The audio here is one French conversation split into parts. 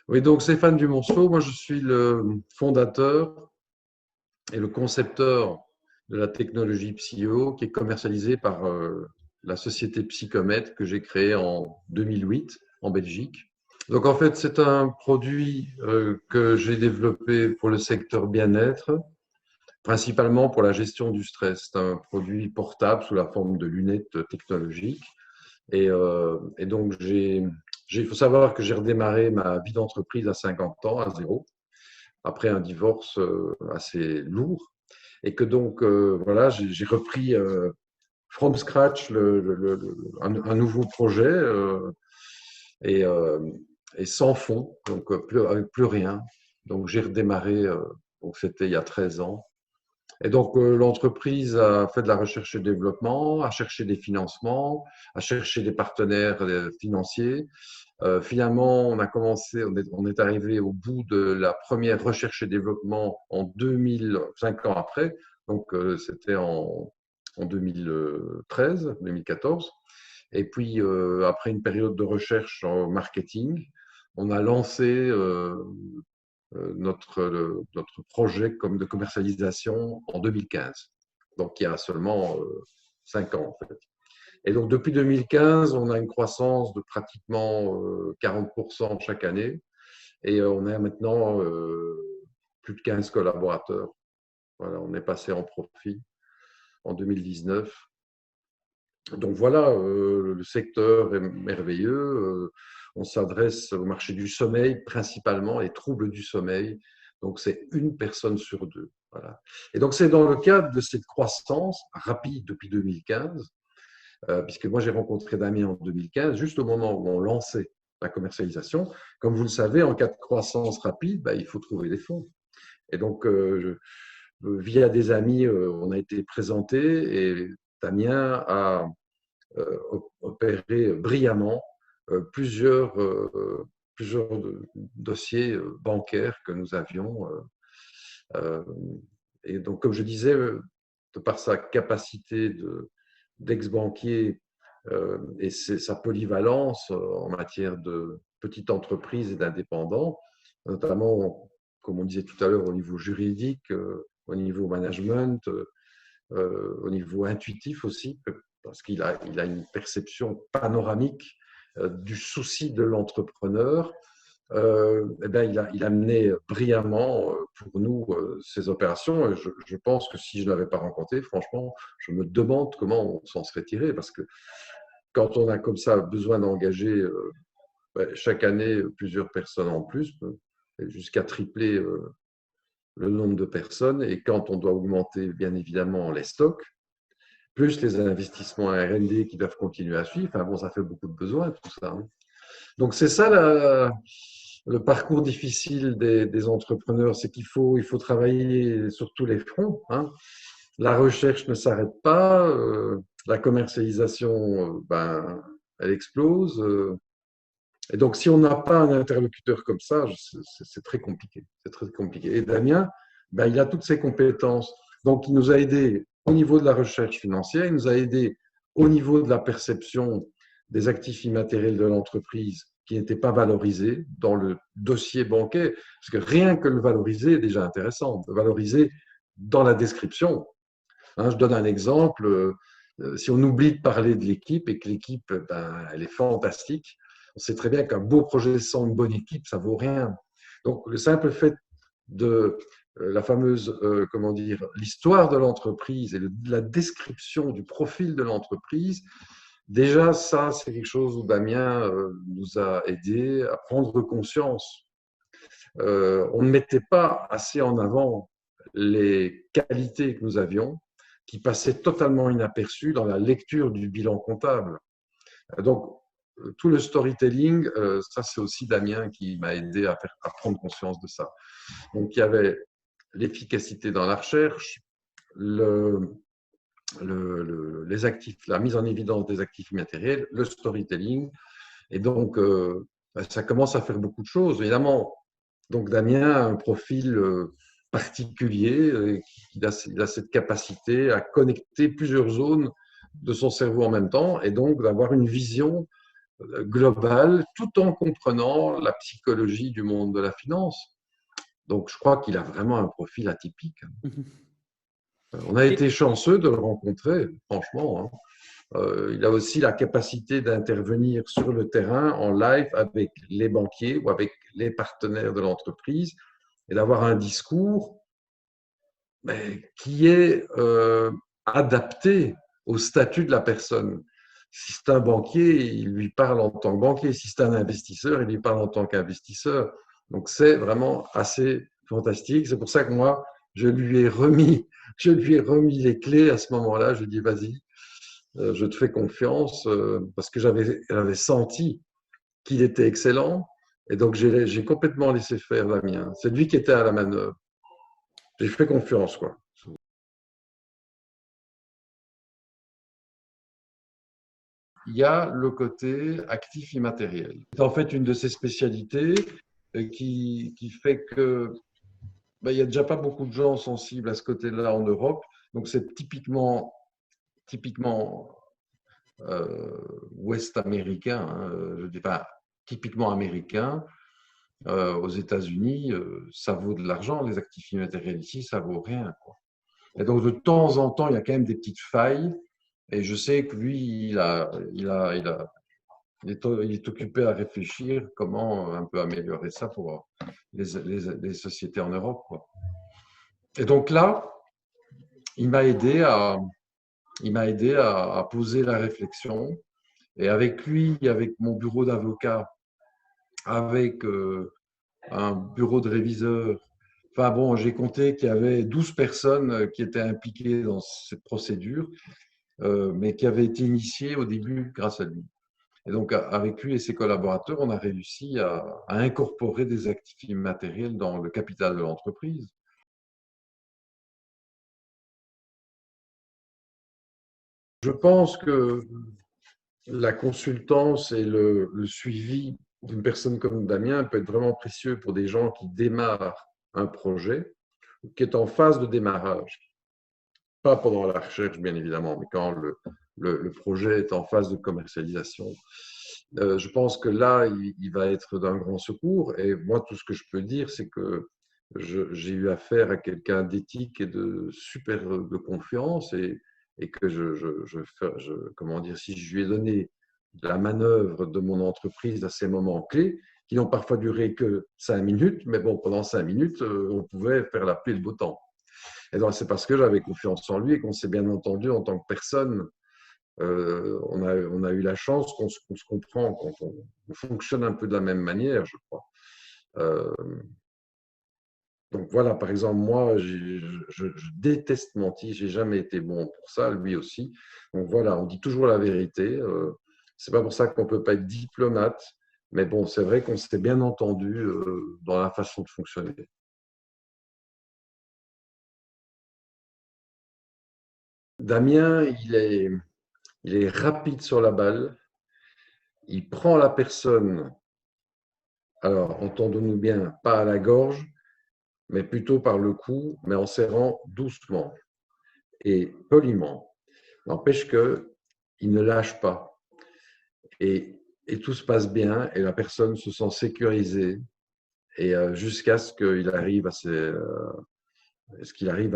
Oui, donc Stéphane Dumonceau, moi je suis le fondateur et le concepteur de la technologie Psyo qui est commercialisée par la société Psychomet que j'ai créée en 2008 en Belgique. Donc en fait, c'est un produit que j'ai développé pour le secteur bien-être, principalement pour la gestion du stress. C'est un produit portable sous la forme de lunettes technologiques. Et donc, il faut savoir que j'ai redémarré ma vie d'entreprise à 50 ans, à zéro, après un divorce assez lourd. Et que donc, voilà, j'ai repris from scratch un nouveau projet et, euh, et sans fonds, donc avec plus rien. Donc, j'ai redémarré, donc c'était il y a 13 ans. Et donc, l'entreprise a fait de la recherche et développement, a cherché des financements, a cherché des partenaires financiers. Finalement, on est arrivé au bout de la première recherche et développement en 2000, 5 ans après. Donc, c'était en 2013, 2014. Et puis, après une période de recherche en marketing, on a lancé notre projet comme de commercialisation en 2015. Donc, il y a seulement 5 ans, en fait. Et donc, depuis 2015, on a une croissance de pratiquement 40% chaque année. Et on a maintenant plus de 15 collaborateurs. Voilà, on est passé en profit en 2019. Donc voilà, le secteur est merveilleux. On s'adresse au marché du sommeil principalement, les troubles du sommeil. Donc c'est une personne sur deux. Voilà. Et donc c'est dans le cadre de cette croissance rapide depuis 2015, puisque moi j'ai rencontré Damien en 2015, juste au moment où on lançait la commercialisation. Comme vous le savez, en cas de croissance rapide, il faut trouver des fonds. Et donc, via des amis, on a été présenté et Damien a opéré brillamment plusieurs dossiers bancaires que nous avions. Euh, et donc, comme je disais, de par sa capacité d'ex-banquier et sa polyvalence en matière de petite entreprise et d'indépendant, notamment, comme on disait tout à l'heure, au niveau juridique, au niveau management, au niveau intuitif aussi, parce qu'il a une perception panoramique du souci de l'entrepreneur. Eh bien, il a mené brillamment pour nous ces opérations. Et je pense que si je ne l'avais pas rencontré, franchement, je me demande comment on s'en serait tiré. Parce que quand on a comme ça besoin d'engager chaque année plusieurs personnes en plus, jusqu'à tripler le nombre de personnes, et quand on doit augmenter bien évidemment les stocks, plus les investissements R&D qui doivent continuer à suivre, enfin bon, ça fait beaucoup de besoins, tout ça. Hein. Donc c'est ça le parcours difficile des entrepreneurs, c'est il faut travailler sur tous les fronts. Hein. La recherche ne s'arrête pas, la commercialisation, elle explose. Et donc si on n'a pas un interlocuteur comme ça, c'est très compliqué. C'est très compliqué. Et Damien, il a toutes ses compétences. Donc il nous a aidés au niveau de la recherche financière, il nous a aidés au niveau de la perception des actifs immatériels de l'entreprise qui n'étaient pas valorisés dans le dossier bancaire. Parce que rien que le valoriser est déjà intéressant. Le valoriser dans la description. Hein, je donne un exemple. Si on oublie de parler de l'équipe et que l'équipe, elle est fantastique, on sait très bien qu'un beau projet sans une bonne équipe, ça vaut rien. Donc, le simple fait de la fameuse, comment dire, l'histoire de l'entreprise et la description du profil de l'entreprise, déjà, ça, c'est quelque chose où Damien nous a aidé à prendre conscience. On ne mettait pas assez en avant les qualités que nous avions, qui passaient totalement inaperçues dans la lecture du bilan comptable. Donc, tout le storytelling, ça c'est aussi Damien qui m'a aidé à prendre conscience de ça. Donc, il y avait l'efficacité dans la recherche, les actifs, la mise en évidence des actifs immatériels, le storytelling. Et donc, ça commence à faire beaucoup de choses. Évidemment, donc Damien a un profil particulier, il a cette capacité à connecter plusieurs zones de son cerveau en même temps et donc d'avoir une vision globale, tout en comprenant la psychologie du monde de la finance. Donc, je crois qu'il a vraiment un profil atypique. On a été Et chanceux de le rencontrer, franchement, hein. Il a aussi la capacité d'intervenir sur le terrain en live avec les banquiers ou avec les partenaires de l'entreprise et d'avoir un discours qui est adapté au statut de la personne. Si c'est un banquier, il lui parle en tant que banquier. Si c'est un investisseur, il lui parle en tant qu'investisseur. Donc c'est vraiment assez fantastique. C'est pour ça que moi, je lui ai remis les clés à ce moment-là. Je lui ai dit, vas-y, je te fais confiance parce que j'avais senti qu'il était excellent. Et donc, j'ai complètement laissé faire Damien. C'est lui qui était à la manœuvre. J'ai fait confiance, quoi. Il y a le côté actif immatériel. C'est en fait une de ses spécialités qui fait que il y a déjà pas beaucoup de gens sensibles à ce côté-là en Europe. Donc, c'est typiquement ouest-américain, hein, je dis pas typiquement américain. Aux États-Unis, ça vaut de l'argent, les actifs immatériels ici, ça vaut rien, quoi. Et donc, de temps en temps, il y a quand même des petites failles. Et je sais que lui, il est occupé à réfléchir comment un peu améliorer ça pour les sociétés en Europe, quoi. Et donc là, il m'a aidé à poser la réflexion. Et avec lui, avec mon bureau d'avocat, avec un bureau de réviseur. Enfin bon, j'ai compté qu'il y avait 12 personnes qui étaient impliquées dans cette procédure, mais qui avaient été initiées au début grâce à lui. Et donc, avec lui et ses collaborateurs, on a réussi à incorporer des actifs immatériels dans le capital de l'entreprise. Je pense que la consultance et le suivi d'une personne comme Damien peut être vraiment précieux pour des gens qui démarrent un projet ou qui est en phase de démarrage. Pas pendant la recherche, bien évidemment, mais quand le projet est en phase de commercialisation. Je pense que là, il va être d'un grand secours. Et moi, tout ce que je peux dire, c'est que j'ai eu affaire à quelqu'un d'éthique et de super de confiance et que comment dire, si je lui ai donné la manœuvre de mon entreprise à ces moments clés, qui n'ont parfois duré que 5 minutes, mais bon, pendant 5 minutes, on pouvait faire la pluie et le beau temps. Et donc, c'est parce que j'avais confiance en lui et qu'on s'est bien entendu en tant que personne. On a eu la chance qu'on se comprend, quand on fonctionne un peu de la même manière, je crois. Euh, donc voilà, par exemple, moi, je déteste mentir, j'ai jamais été bon pour ça, lui aussi. Donc voilà, on dit toujours la vérité. C'est pas pour ça qu'on peut pas être diplomate, mais bon, c'est vrai qu'on s'est bien entendu dans la façon de fonctionner. Damien, il est rapide sur la balle, il prend la personne, alors entendons-nous bien, pas à la gorge, mais plutôt par le cou, mais en serrant doucement et poliment. N'empêche qu'il ne lâche pas. Et tout se passe bien et la personne se sent sécurisée et jusqu'à ce qu'il arrive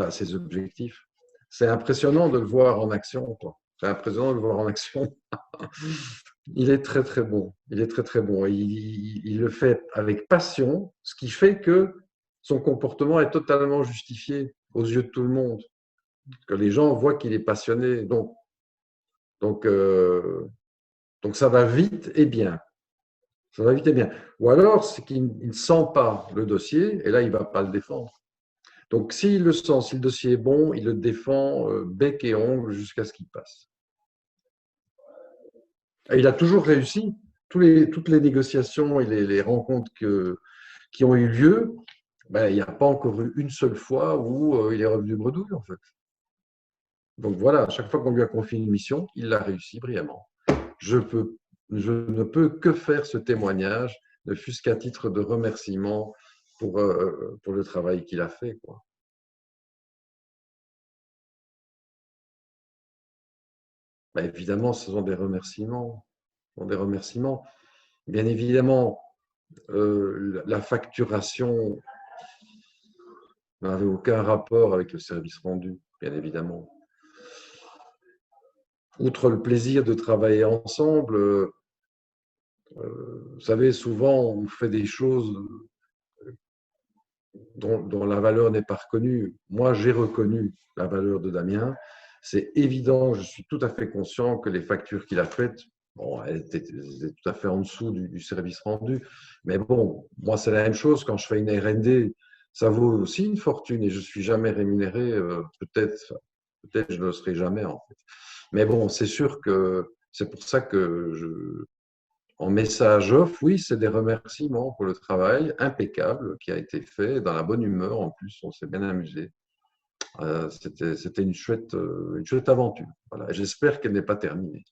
à ses objectifs. C'est impressionnant de le voir en action, quoi. C'est impressionnant de le voir en action. Il est très très bon. Il est très très bon. Il le fait avec passion, ce qui fait que son comportement est totalement justifié aux yeux de tout le monde. Que les gens voient qu'il est passionné. Donc, euh, donc ça va vite et bien. Ça va vite et bien. Ou alors, c'est qu'il ne sent pas le dossier et là, il ne va pas le défendre. Donc, s'il le sent, si le dossier est bon, il le défend bec et ongle jusqu'à ce qu'il passe. Et il a toujours réussi. Toutes les négociations et les rencontres qui ont eu lieu, ben, il n'y a pas encore eu une seule fois où il est revenu bredouille, en fait. Donc voilà, à chaque fois qu'on lui a confié une mission, il l'a réussi brillamment. Je, peux, je ne peux que faire ce témoignage, ne fût-ce qu'à titre de remerciement pour le travail qu'il a fait, quoi. Ben, évidemment, ce sont des remerciements. dans des remerciements. Bien évidemment, la facturation n'avait aucun rapport avec le service rendu, bien évidemment. Outre le plaisir de travailler ensemble, vous savez, souvent on fait des choses dont la valeur n'est pas reconnue. Moi, j'ai reconnu la valeur de Damien. C'est évident, je suis tout à fait conscient que les factures qu'il a faites, bon, elles étaient tout à fait en dessous du service rendu. Mais bon, moi, c'est la même chose quand je fais une R&D. Ça vaut aussi une fortune et je ne suis jamais rémunéré. Peut-être je ne le serai jamais en fait. Mais bon, c'est sûr que c'est pour ça que en message off, oui, c'est des remerciements pour le travail impeccable qui a été fait, dans la bonne humeur en plus, on s'est bien amusé. C'était une chouette aventure. Voilà. J'espère qu'elle n'est pas terminée.